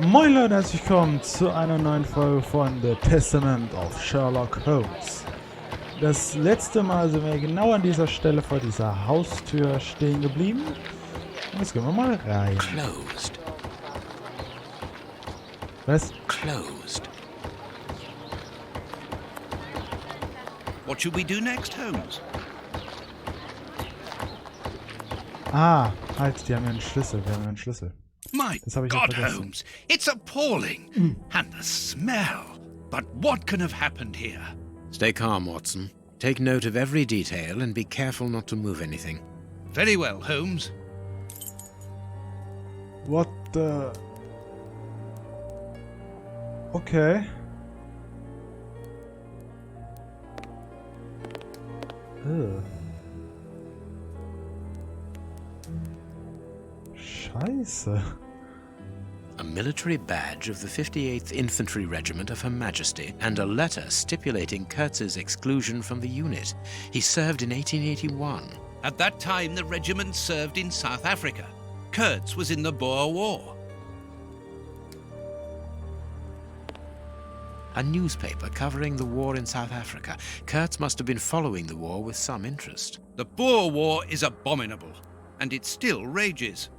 Moin Leute, herzlich willkommen zu einer neuen Folge von The Testament of Sherlock Holmes. Das letzte Mal sind wir genau an dieser Stelle vor dieser Haustür stehen geblieben. Und jetzt gehen wir mal rein. Closed. Was? Closed. What should we do next, Holmes? Ah, halt, die haben ja einen Schlüssel. Wir haben ja einen Schlüssel. My Das habe ich ja God, vergessen. Holmes, it's appalling. And the smell. But what can have happened here? Stay calm, Watson. Take note of every detail and be careful not to move anything. Very well, Holmes. What the... Okay. Scheiße. A military badge of the 58th Infantry Regiment of Her Majesty and a letter stipulating Kurtz's exclusion from the unit. He served in 1881. At that time, the regiment served in South Africa. Kurtz was in the Boer War. A newspaper covering the war in South Africa. Kurtz must have been following the war with some interest. The Boer War is abominable, and it still rages.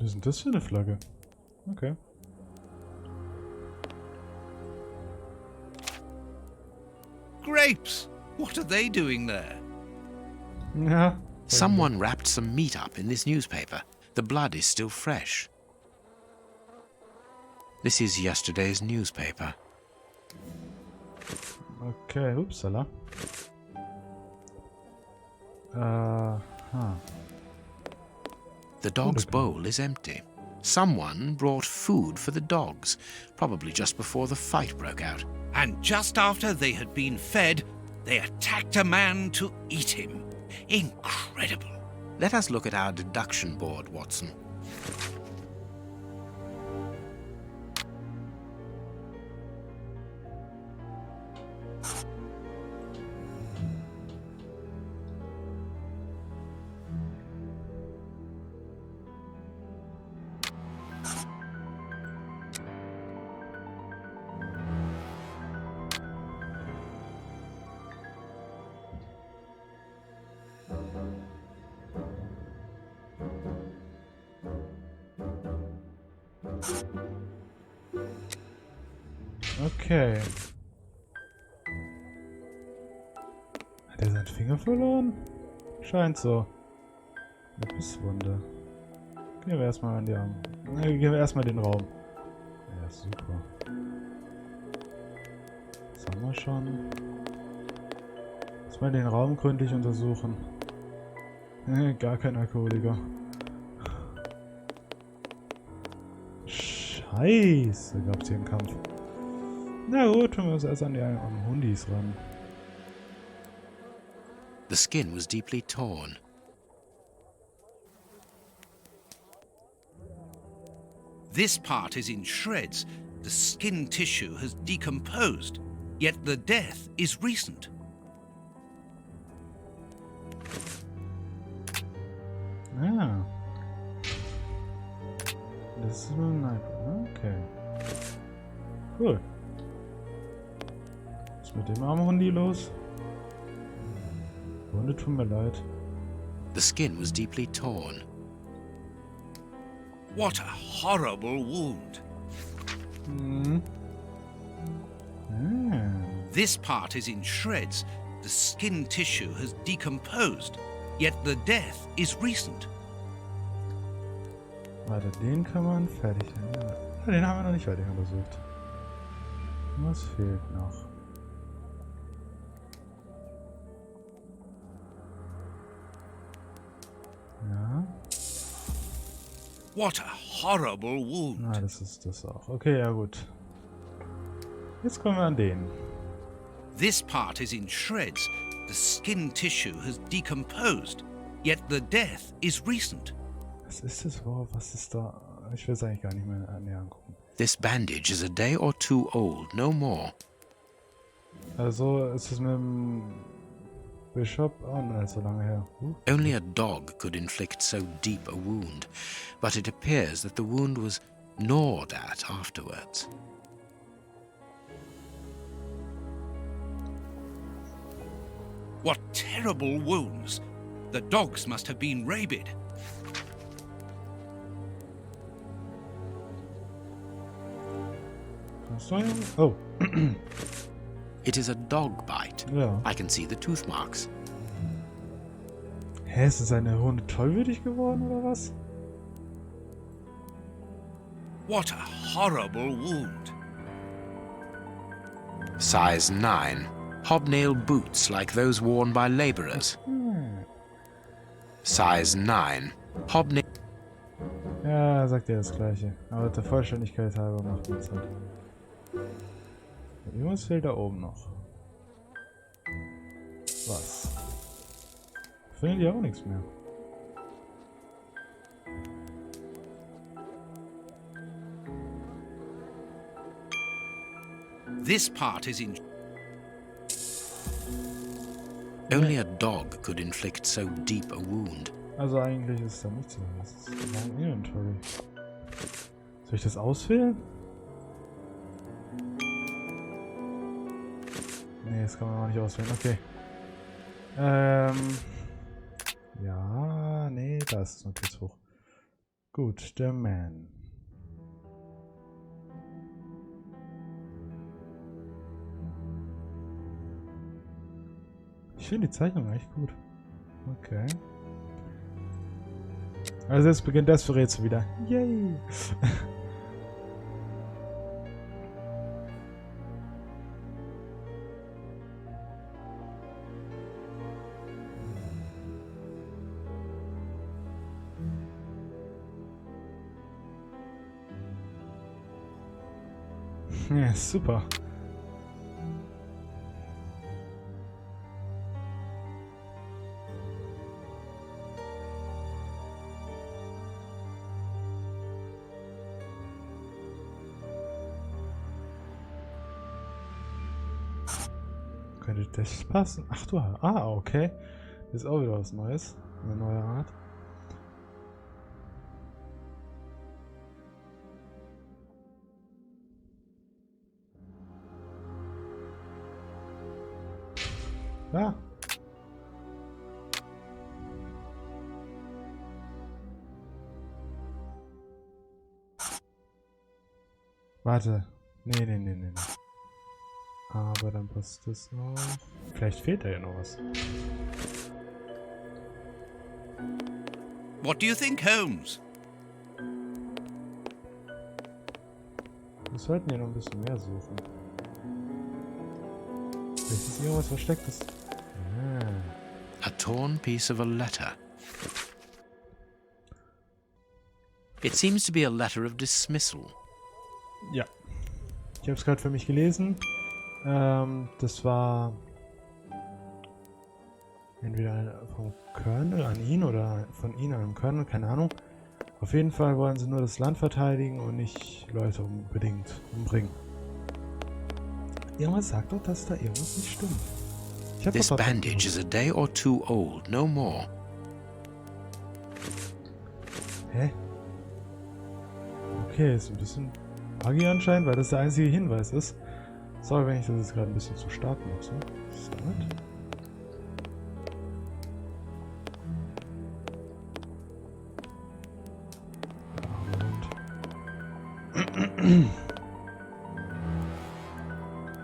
Was ist denn das für eine Flagge? Okay. Grapes! What are they doing there? Ja. Someone wrapped some meat up in this newspaper. The blood is still fresh. This is yesterday's newspaper. Okay, upsala. The dog's bowl is empty. Someone brought food for the dogs, probably just before the fight broke out. And just after they had been fed, they attacked a man to eat him. Incredible. Let us look at our deduction board, Watson. Okay. Hat er seinen Finger verloren? Scheint so. Eine Bisswunde. Gehen wir erstmal an die Arme. Gehen wir erstmal den Raum. Ja, super. Das haben wir schon. Erstmal den Raum gründlich untersuchen. Gar kein Alkoholiker. Scheiße, gab's hier einen Kampf. Na gut, tun wir uns erst an die Hundis ran. The skin was deeply torn. This part is in shreds. The skin tissue has decomposed, yet the death is recent. Ah. Das ist nur ein Knife. Okay. Cool. Was ist mit dem armen Hundi los? Hunde, tut mir leid. The skin was deeply torn. What a horrible wound. This part is in shreds. The skin tissue has decomposed, yet the death is recent. Warte, den kann man fertig. Ja, den haben wir noch nicht fertig untersucht. Was fehlt noch? Ja. What a horrible wound. Ah, das ist das auch. Okay, ja gut. Jetzt kommen wir an den. This part is in shreds. The skin tissue has decomposed, yet the death is recent. Was ist das? Wow, was ist da? Ich will es eigentlich gar nicht mehr näher angucken. This bandage is a day or two old, no more. Also ist es mit dem Bishop, oh nein, so lange her. Only a dog could inflict so deep a wound, but it appears that the wound was gnawed at afterwards. What terrible wounds! The dogs must have been rabid. Oh. It is a dog bite. Ja. I can see the tooth marks. Hä, ist seine Hunde tollwütig geworden oder was? What a horrible wound! Size 9. Hobnail boots like those worn by laborers. Size 9. Hobnail... Ja, sagt er das Gleiche. Aber der Vollständigkeit halber macht man es halt. Irgendwas fehlt da oben noch. Was? Finden die auch nichts mehr. This part is in... Only a dog could inflict so deep a wound. Also eigentlich ist da nichts mehr. Das ist mein Inventory. Soll ich das auswählen? Nee, das kann man auch nicht auswählen. Okay. Ja, nee, da ist es noch kurz hoch. Gut, der Man. Ich finde die Zeichnung echt gut. Okay. Also jetzt beginnt das Rätsel wieder. Yay! Ja, super. Könnte das passen? Ach du, okay. Das ist auch wieder was Neues. Eine neue Art. Ja. Warte. Nee. Aber dann passt das noch. Vielleicht fehlt da ja noch was. What do you think, Holmes? Wir sollten ja noch ein bisschen mehr suchen. Vielleicht ist irgendwas Verstecktes. A torn piece of a letter. It seems to be a letter of dismissal. Ja. Ich habe es gerade für mich gelesen. Das war entweder vom Colonel an ihn oder von ihm an den Colonel, keine Ahnung. Auf jeden Fall wollen sie nur das Land verteidigen und nicht Leute unbedingt umbringen. Irgendwas sagt doch, dass da irgendwas nicht stimmt. This bandage is a day or two old, no more. Hä? Okay, ist ein bisschen buggy anscheinend, weil das der einzige Hinweis ist. Sorry, wenn ich das jetzt gerade ein bisschen zu stark nutze.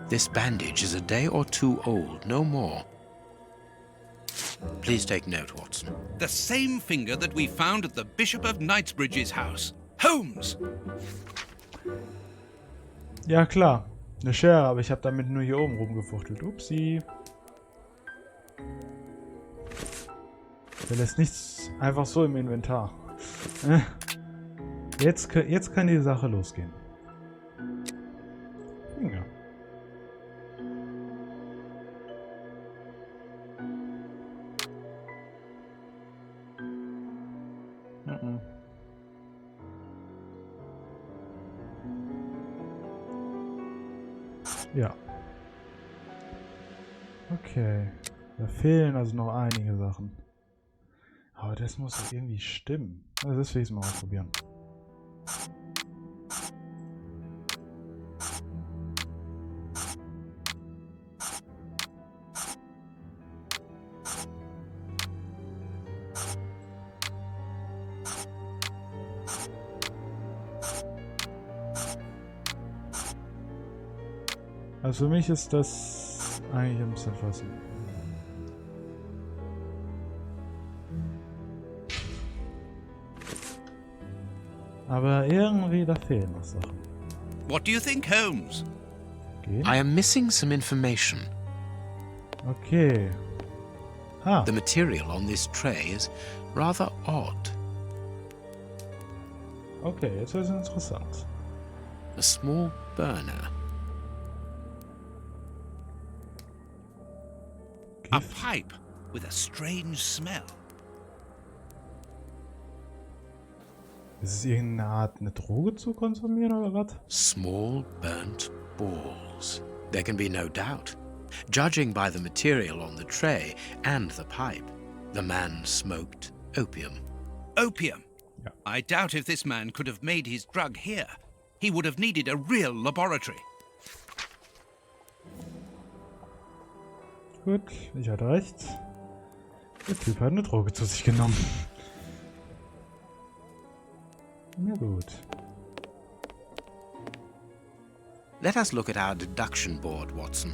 This bandage is a day or two old, no more. Please take note, Watson. The same finger that we found at the Bishop of Knightsbridge's house. Holmes! Ja, klar. Eine Schere, aber ich habe damit nur hier oben rumgefuchtelt. Upsi. Der lässt nichts einfach so im Inventar. Jetzt kann die Sache losgehen. Ja. Ja. Okay. Da fehlen also noch einige Sachen. Aber das muss doch irgendwie stimmen. Also das will ich mal ausprobieren. Also für mich ist das eigentlich ein bisschen fassen. Aber irgendwie, da fehlen noch Sachen. What do you think, Holmes? Okay. I am missing some information. Okay. Ah, The material on this tray is rather odd. okay, jetzt ist es interessant. A small burner. A Gift. pipe with a strange smell. Ist es irgendeine Art, eine Droge zu konsumieren oder was? Small burnt balls. There can be no doubt. Judging by the material on the tray and the pipe, the man smoked opium. Opium. Yeah. I doubt if this man could have made his drug here. He would have needed a real laboratory. Gut, ich hatte recht. Der Typ hat eine Droge zu sich genommen. Na gut. Let us look at our deduction board, Watson.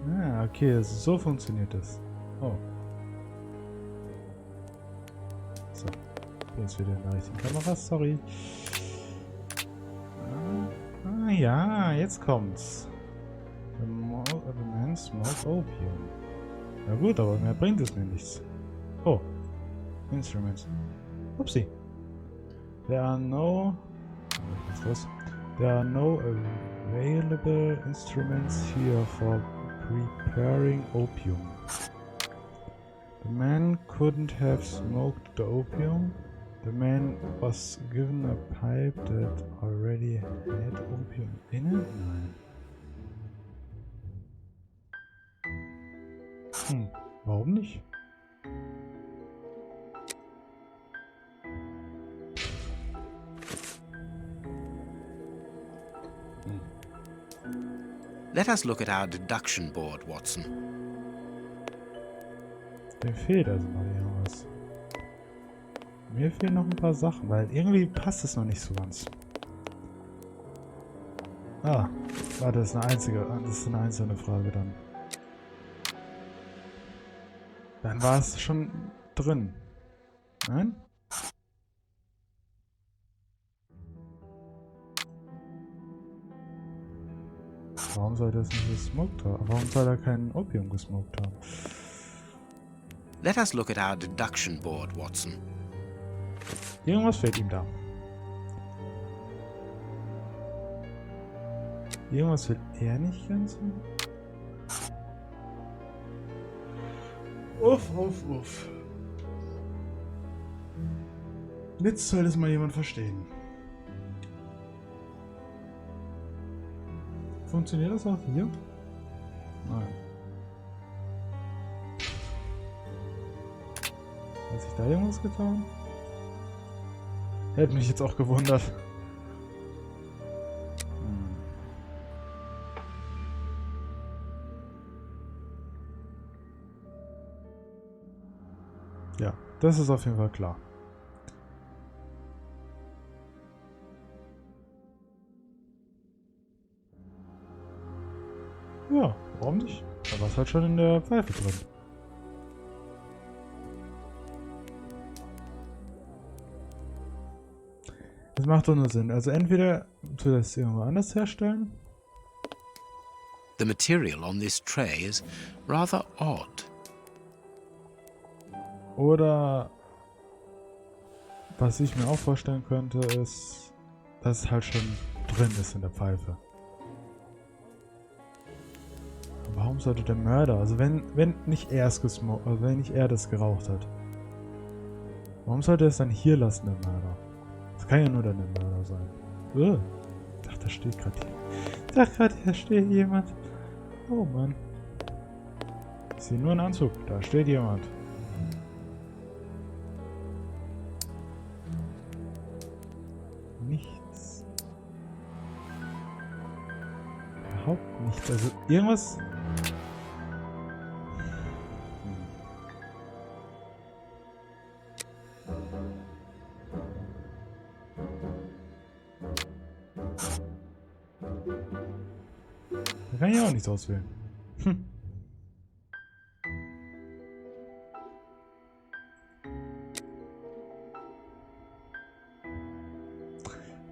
Ah, okay, so funktioniert das. Oh. So. Ich bin jetzt wieder in der richtigen Kamera, sorry. Ah ja, jetzt kommt's. The man smoked opium. Na gut, aber mehr bringt es mir nichts. Oh. Instruments. Upsi. There are no available instruments here for preparing opium. The man couldn't have smoked the opium. The man was given a pipe that already had opium in it? Nein. Warum nicht? Let us look at our deduction board, Watson. Mir fehlt also noch irgendwas. Mir fehlen noch ein paar Sachen, weil irgendwie passt es noch nicht so ganz. Ah, warte, das ist eine einzelne Frage dann. Dann war es schon drin. Nein? Warum soll er das nicht gesmoked haben? Warum soll er kein Opium gesmoked haben? Let us look at our deduction board, Watson. Irgendwas fehlt ihm da. Irgendwas will er nicht ganz. Uff. Jetzt soll das mal jemand verstehen. Funktioniert das auch hier? Nein. Hat sich da irgendwas getan? Hätte mich jetzt auch gewundert. Ja, das ist auf jeden Fall klar. Ja, warum nicht? Da war es halt schon in der Pfeife drin. Das macht doch nur Sinn. Also entweder tu das irgendwo anders herstellen. The material on this tray is rather odd. Oder was ich mir auch vorstellen könnte, ist, dass es halt schon drin ist in der Pfeife. Warum sollte der Mörder, also wenn nicht er es gesmoked, also wenn nicht er das geraucht hat, warum sollte er es dann hier lassen, der Mörder? Das kann ja nur dann der Mörder sein. Ich dachte, da steht gerade hier. Ich dachte gerade, hier steht jemand. Oh Mann. Ich sehe nur einen Anzug. Da steht jemand. Nichts. Überhaupt nichts. Also irgendwas... Da kann ich auch nichts auswählen. Hm.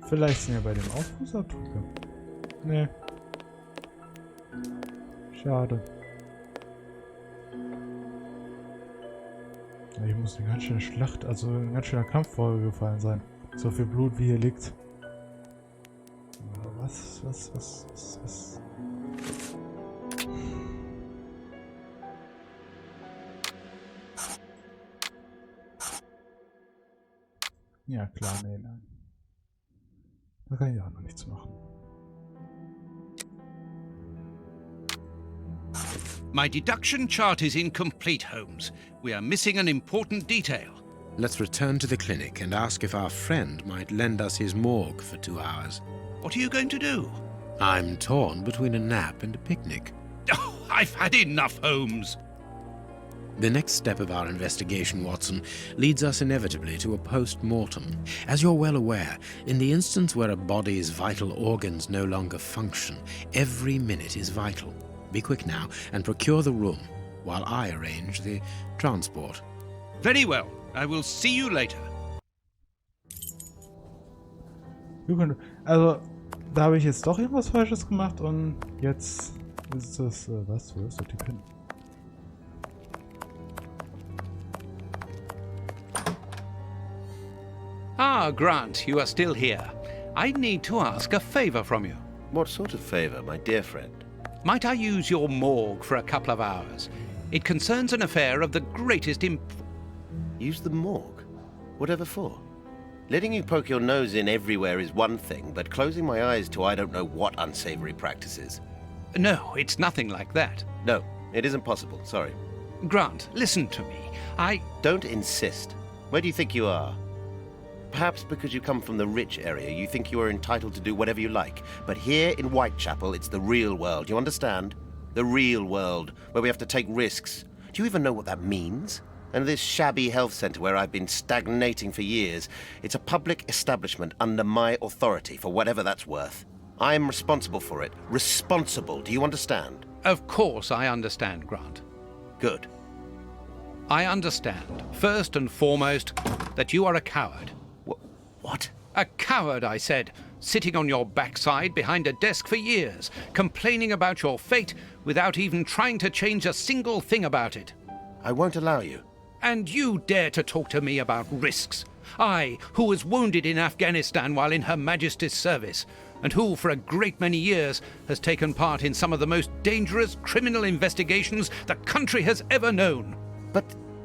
Vielleicht sind ja bei dem auch Fußabdrücke. Nee. Schade. Ja, hier muss eine ganz schöne Schlacht, also ein ganz schöner Kampf vorgefallen sein. So viel Blut wie hier liegt. Was? Ja klar, nee, nein. Da kann ich auch noch nichts machen. My deduction chart is incomplete, Holmes. We are missing an important detail. Let's return to the clinic and ask if our friend might lend us his morgue for 2 hours. What are you going to do? I'm torn between a nap and a picnic. Oh, I've had enough, Holmes. The next step of our investigation, Watson, leads us inevitably to a post-mortem. As you're well aware, in the instance where a body's vital organs no longer function, every minute is vital. Be quick now and procure the room, while I arrange the transport. Very well. I will see you later. Also, da habe ich jetzt doch irgendwas Falsches gemacht und jetzt ist das... was? Wo ist der Typ hin? Ah, Grant, you are still here. I need to ask a favor from you. What sort of favor, my dear friend? Might I use your morgue for a couple of hours? It concerns an affair of the greatest Use the morgue? Whatever for? Letting you poke your nose in everywhere is one thing, but closing my eyes to I don't know what unsavory practices. No, it's nothing like that. No, it isn't possible, sorry. Grant, listen to me. Don't insist. Where do you think you are? Perhaps because you come from the rich area, you think you are entitled to do whatever you like. But here in Whitechapel, it's the real world, you understand? The real world, where we have to take risks. Do you even know what that means? And this shabby health centre where I've been stagnating for years, it's a public establishment under my authority, for whatever that's worth. I'm responsible for it. Responsible, do you understand? Of course I understand, Grant. Good. I understand, first and foremost, that you are a coward. What? A coward, I said, sitting on your backside behind a desk for years, complaining about your fate without even trying to change a single thing about it. I won't allow you. And you dare to talk to me about risks? I, who was wounded in Afghanistan while in Her Majesty's service, and who, for a great many years, has taken part in some of the most dangerous criminal investigations the country has ever known. But...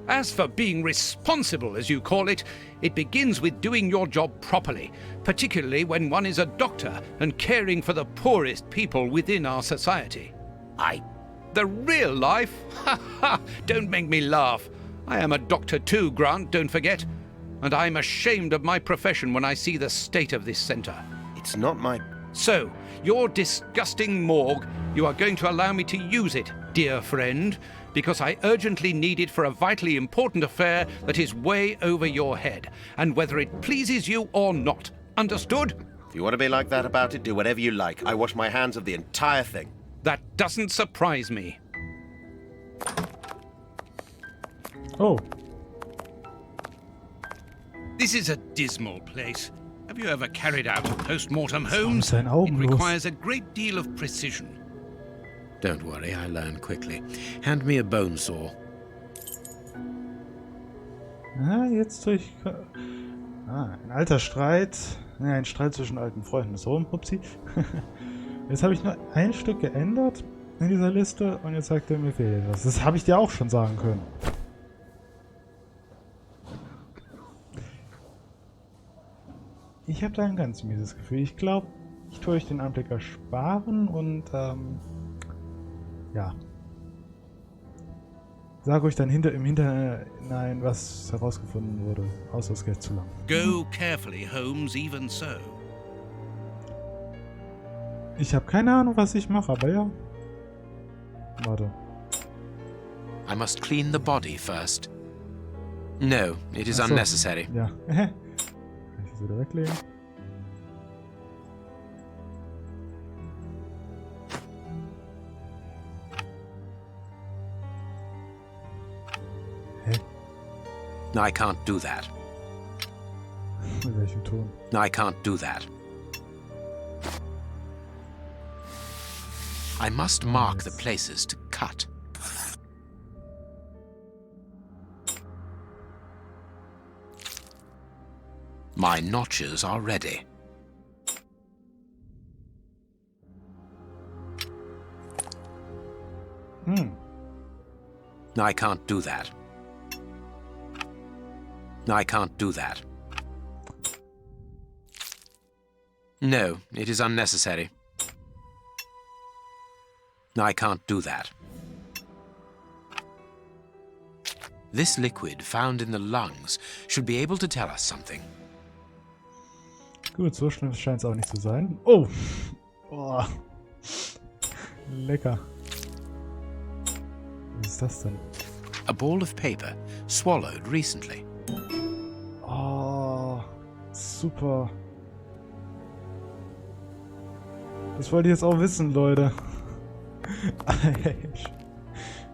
As for being responsible, as you call it, it begins with doing your job properly, particularly when one is a doctor and caring for the poorest people within our society. The real life? Ha ha! Don't make me laugh. I am a doctor too, Grant, don't forget. And I'm ashamed of my profession when I see the state of this centre. It's not my... So, your disgusting morgue, you are going to allow me to use it, dear friend, because I urgently need it for a vitally important affair that is way over your head, and whether it pleases you or not. Understood? If you want to be like that about it, do whatever you like. I wash my hands of the entire thing. That doesn't surprise me. Oh. This is a dismal place. Have you ever carried out a post-mortem, Holmes? Sein It Augen los. requires a great deal of precision. Don't worry, I learn quickly. Hand me a bone saw. Ah, jetzt durch... ein alter Streit. Ja, ein Streit zwischen alten Freunden. So, upsi. Jetzt habe ich nur ein Stück geändert in dieser Liste und jetzt sagt er, mir fehlt etwas. Das habe ich dir auch schon sagen können. Ich habe da ein ganz mieses Gefühl. Ich glaube, ich tue euch den Anblick ersparen und ja. Sag euch dann im Hinterhinein, was herausgefunden wurde. Außer es geht zu lang. Go carefully, Holmes, even so. Ich habe keine Ahnung, was ich mache, aber ja. Warte. I must clean the body first. No, it is Ach so. unnecessary. Ja. Kann ich das wieder weglegen? Hä? I can't do that. Mit welchem Ton? I can't do that. I must mark the places to cut. My notches are ready. I can't do that. I can't do that. No, it is unnecessary. I can't do that. This liquid found in the lungs should be able to tell us something. Gut, so schlimm scheint es auch nicht zu sein. Oh! Oh. Lecker. Was ist das denn? A ball of paper swallowed recently. Oh, super. Das wollt ihr jetzt auch wissen, Leute.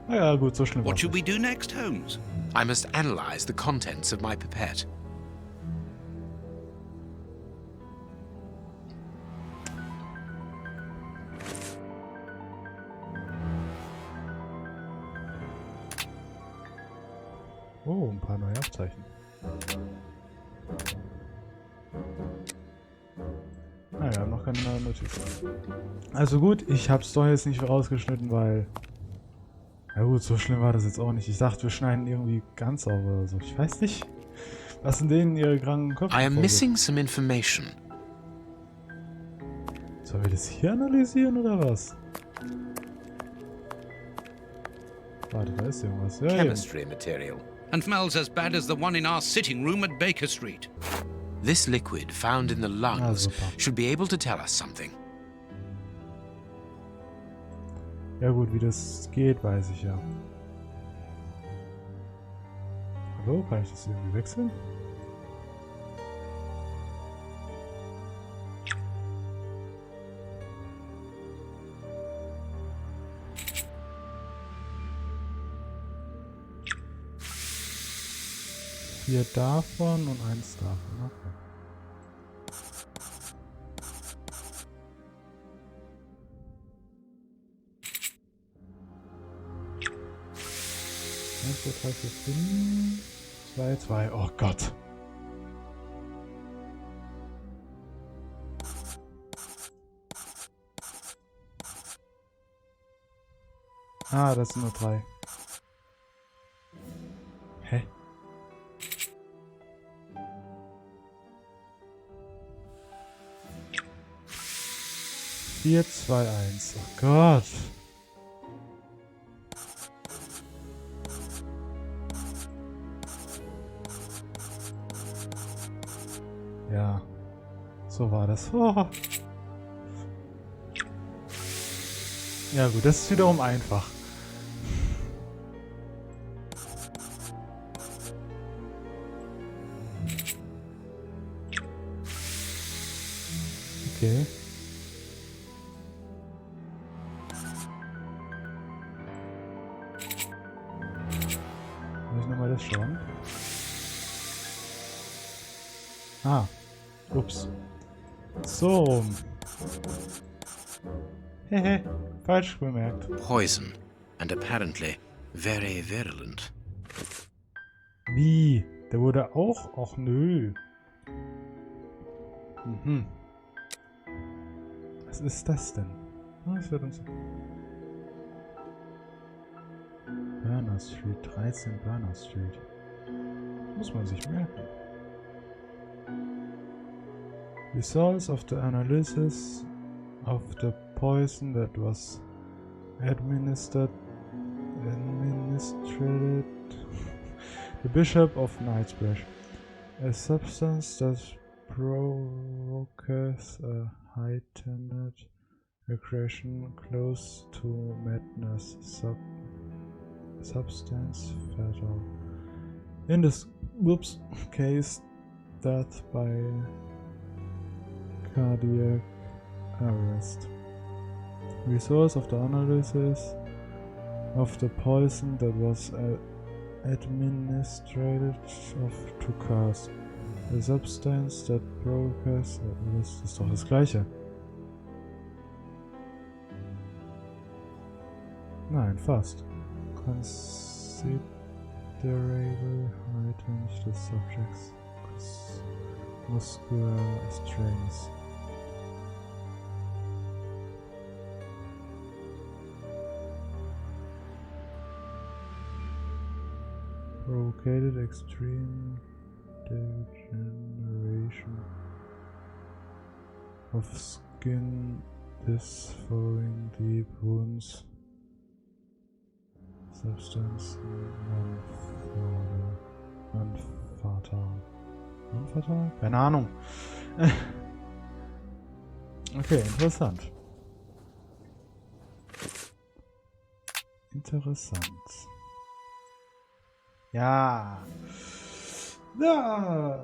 Naja, gut, so schlimm What war's should we nicht. do next, Holmes? I must analyze the contents of my pipette. Oh, ein paar neue Abzeichen. Ah, wir haben noch keine neuen Notizen. Also gut, ich hab's doch jetzt nicht rausgeschnitten, weil... Ja gut, so schlimm war das jetzt auch nicht. Ich dachte, wir schneiden irgendwie ganz auf oder so. Ich weiß nicht, was in denen ihre kranken Köpfe I am vorgeht. missing some information. Sollen wir das hier analysieren oder was? Warte, da ist irgendwas. Ja, eben. Chemistry material. And smells as bad as the one in our sitting room at Baker Street. This liquid found in the lungs super. should be able to tell us something. Ja gut, wie das geht, weiß ich ja. Hallo, kann ich das irgendwie wechseln? Vier davon und eins davon. Okay. Eins, zwei, drei, vier, fünf, zwei, zwei. Oh Gott. Ah, das sind nur drei. Hä? Vier, zwei, eins. Oh Gott. Ja. So war das. Oh. Ja gut, das ist wiederum einfach. Okay. Muss ich nochmal das schauen? Ah. Ups. So. Hehe. Falsch bemerkt. Poison, and apparently very virulent. Wie? Der wurde auch? Och nö. Mhm. Was ist das denn? Was wird uns... Burner Street, 13 Burner Street. Muss man sich merken. Results of the analysis of the poison that was administered administrated the Bishop of Knightsbridge, a substance that provokes a heightened aggression close to madness. Substance fatal. In this case, death by cardiac arrest. Resource of the analysis of the poison that was administered to cast. A substance that provokes. Das ist doch das Gleiche. Nein, fast. Considerable heightens the subject's muscular strains. Provocated extreme degeneration of skin, this following deep wounds. Substance non-fatal? Keine Ahnung. Okay, interessant. Ja. Da.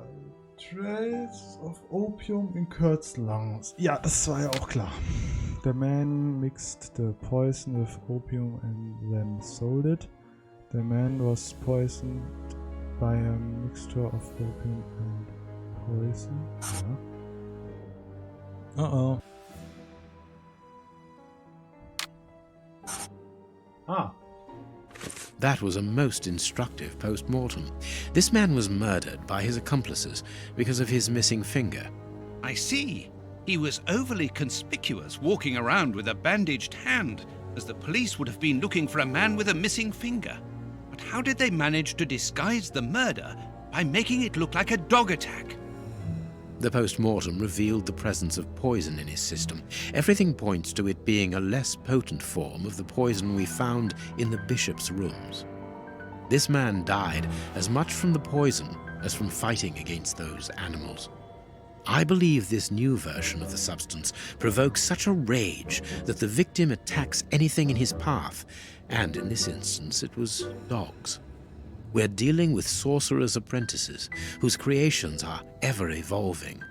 Trails of Opium in Kürzlangs. Ja, das war ja auch klar. The man mixed the poison with opium and then sold it. The man was poisoned by a mixture of opium and poison. Ja. Uh-oh. Ah. That was a most instructive post-mortem. This man was murdered by his accomplices because of his missing finger. I see. He was overly conspicuous, walking around with a bandaged hand, as the police would have been looking for a man with a missing finger. But how did they manage to disguise the murder by making it look like a dog attack? The post-mortem revealed the presence of poison in his system. Everything points to it being a less potent form of the poison we found in the bishop's rooms. This man died as much from the poison as from fighting against those animals. I believe this new version of the substance provokes such a rage that the victim attacks anything in his path, and in this instance it was dogs. We're dealing with sorcerers' apprentices whose creations are ever-evolving.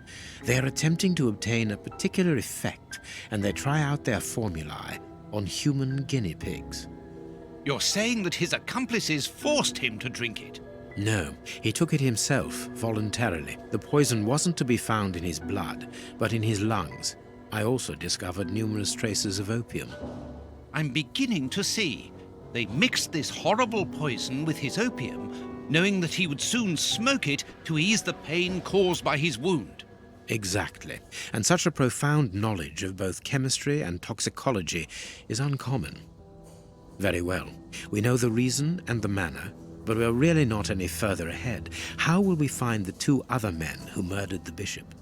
They are attempting to obtain a particular effect, and they try out their formulae on human guinea pigs. You're saying that his accomplices forced him to drink it? No, he took it himself, voluntarily. The poison wasn't to be found in his blood, but in his lungs. I also discovered numerous traces of opium. I'm beginning to see. They mixed this horrible poison with his opium, knowing that he would soon smoke it to ease the pain caused by his wound. Exactly. And such a profound knowledge of both chemistry and toxicology is uncommon. Very well. We know the reason and the manner, but we're really not any further ahead. How will we find the two other men who murdered the bishop?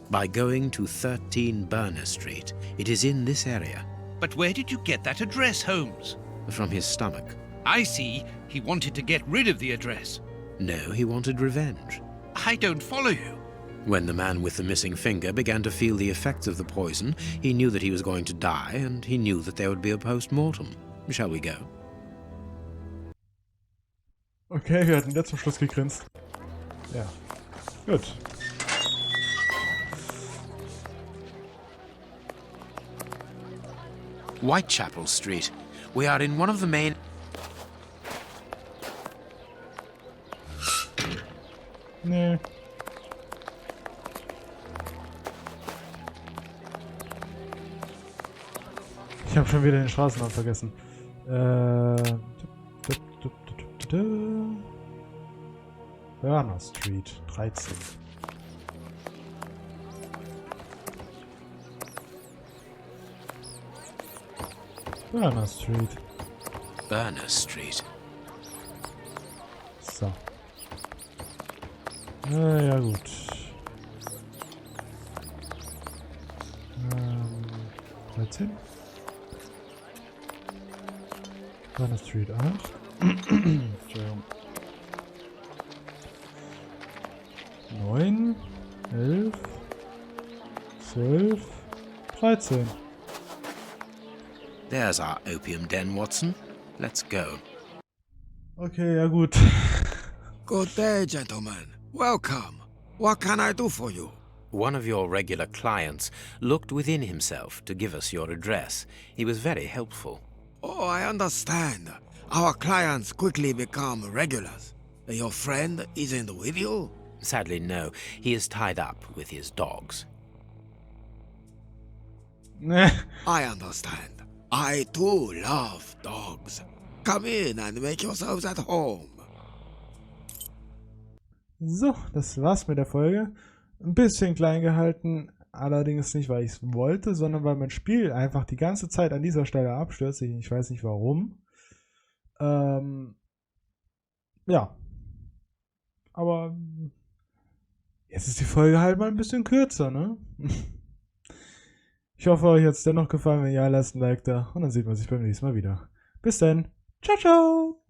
By going to 13 Burner Street. It is in this area. But where did you get that address, Holmes? From his stomach. I see. He wanted to get rid of the address. No, he wanted revenge. I don't follow you. When the man with the missing finger began to feel the effects of the poison, he knew that he was going to die, and he knew that there would be a post-mortem. Shall we go? Okay, wir hatten jetzt zum Schluss gegrinst. Ja. Gut. Whitechapel Street. We are in one of the main... Nee. Ich habe schon wieder den Straßennamen vergessen. Burner Street 13. Burner Street. Burner Street. So. Ja gut. 13. Burner Street 8. Entschuldigung. 9, 11, 12, 13. There's our opium den, Watson. Let's go. Okay, ja gut. Good day, gentlemen. Welcome. What can I do for you? One of your regular clients looked within himself to give us your address. He was very helpful. Oh, I understand. Our clients quickly become regulars. Your friend isn't with you? Sadly, no. He is tied up with his dogs. I understand. I too love dogs. Come in and make yourselves at home. So, das war's mit der Folge. Ein bisschen klein gehalten, allerdings nicht, weil ich es wollte, sondern weil mein Spiel einfach die ganze Zeit an dieser Stelle abstürzt. Ich weiß nicht warum. Ja. Aber jetzt ist die Folge halt mal ein bisschen kürzer, ne? Ich hoffe, euch hat es dennoch gefallen. Wenn ja, lasst ein Like da und dann sieht man sich beim nächsten Mal wieder. Bis dann. Ciao, ciao.